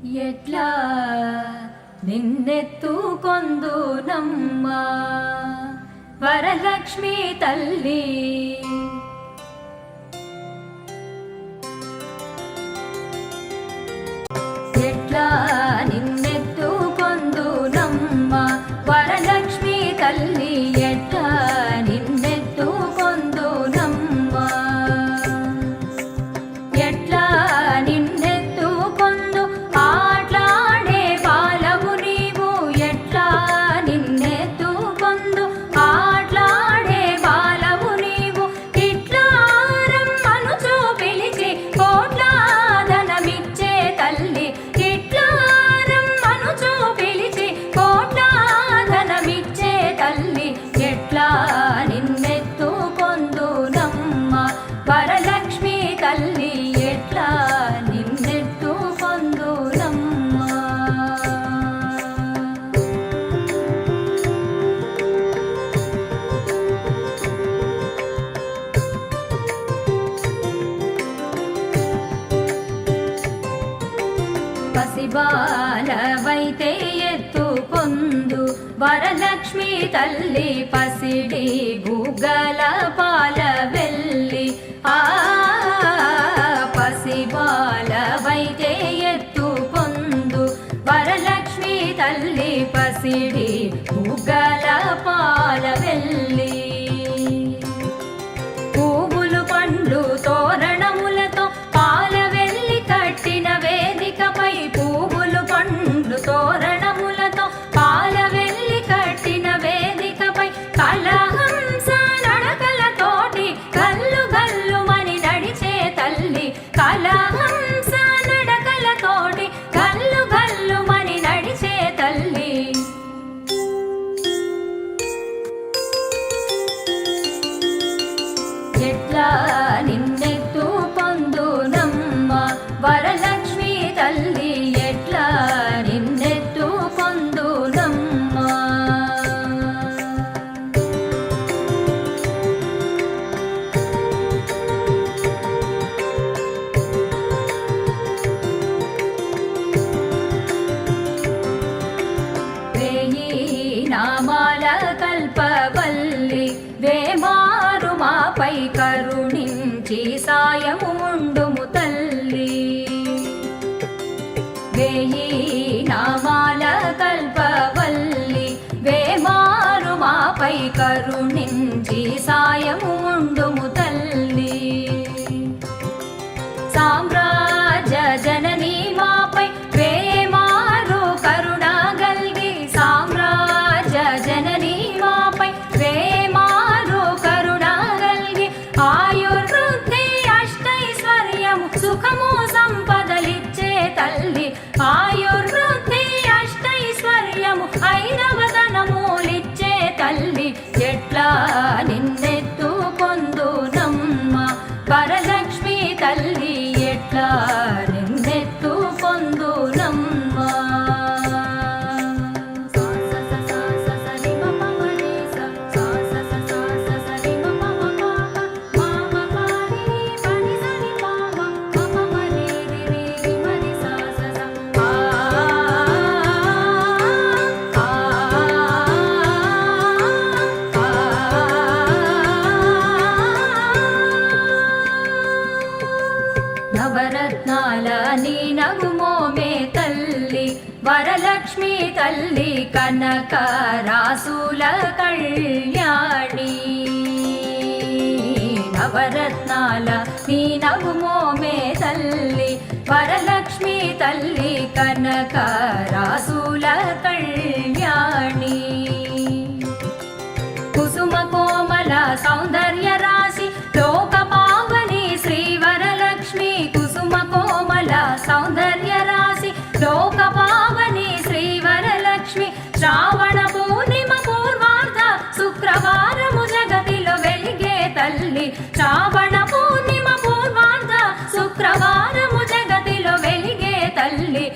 ఎట్లా నిన్నెత్తుకొందు నమ్మ వరలక్ష్మి తల్లి ఎట్లా నిన్నెత్తుకొందు నమ్మ వరలక్ష్మి తల్లి ఎట్లా నిన్నెత్తుకొందు నమ్మ ఎట్లా నిన్నెత్తుకొందు ఆట్లాడే బాలవు నీవు ఎట్లా నిన్నెత్తుకొందు ఆట్లాడే బాలవు నీవు ఇట్లా రమ్మనుచు పిలిచి కోట్ల ధనమిచ్చే తల్లి ఇట్లా రమ్మనుచు పిలిచి కోట్ల ధనమిచ్చే తల్లి ఎట్లా నిన్నెత్తుకొందు నమ్మ వరలక్ష్మి తల్లి ఎట్లా నిన్నెత్తుకొందు నమ్మ పసిబాలవైతే ఎత్తుకొందు వరలక్ష్మి తల్లి పసిడి బుగ్గల పాల వెళ్ళి ఆ పసిబాలవైతే ఎత్తుకొందు వరలక్ష్మి తల్లి పసిడి బుగ్గల పాల వెళ్ళి పువ్వులు పండ్లు తోరణములతో పాల వెళ్ళి కట్టిన వేదికపై పువ్వులు పండ్లు తోరణములతో పాల వెళ్ళి కట్టిన వేదికపై కలహంస నడకలతోటి గల్లు గల్లుమని నడిచే తల్లి కలహంస నడకలతోటి గల్లు గల్లుమని నడిచే తల్లి ఎట్లా నిన్నెత్తుకొందు నమ్మ వరలక్ష్మి తల్లి ఎట్లా నిన్నెత్తుకొందు నమ్మ వేయి నామాల కల్పవల్లి వేమారు మాపై కరుణించి సాయము ఉండుము తల్లి వేయి నామాల కల్పవల్లి వేమారు మాపై కరుణించి సాయము ఉండుము తల్లి సామ్రాజ్య జననీ మాపై వేమారు కరుణ గల్గి సామ్రాజ్య జననీ మాపై వేమారు కరుణ గల్గి ఆయుర్వృద్ధి అష్టైశ్వర్యము సుఖము సంపదలిచ్చే తల్లి ఆయుర్వృద్ధి అష్టైశ్వర్యము ఐదవదనములిచ్చే తల్లి ఎట్లా నిన్నెత్తుకొందు నమ్మ వరలక్ష్మి తల్లి ఎట్లా నిన్నెత్తుకొందు నమ్మ నవరత్నాల నీ నగుమోమే తల్లి వరలక్ష్మి తల్లి కనక రాసుల కళ్యాణి నవరత్నాల నీ నగుమోమే తల్లి వరలక్ష్మి తల్లి కనక రాసుల కళ్యాణి కుసుమ కోమల సౌందర్య రాశి లోక పావని శ్రీ వరలక్ష్మి కుసుమ కోమల సౌందర్య రాశి లోక పావని శ్రీ వరలక్ష్మి శ్రావణ పూర్ణిమ పూర్వార్ధ శుక్రవారము జగతిలో వెలిగే తల్లి శ్రావణ పూర్ణిమ పూర్వార్ధ శుక్రవారము జగతిలో వెలిగే తల్లి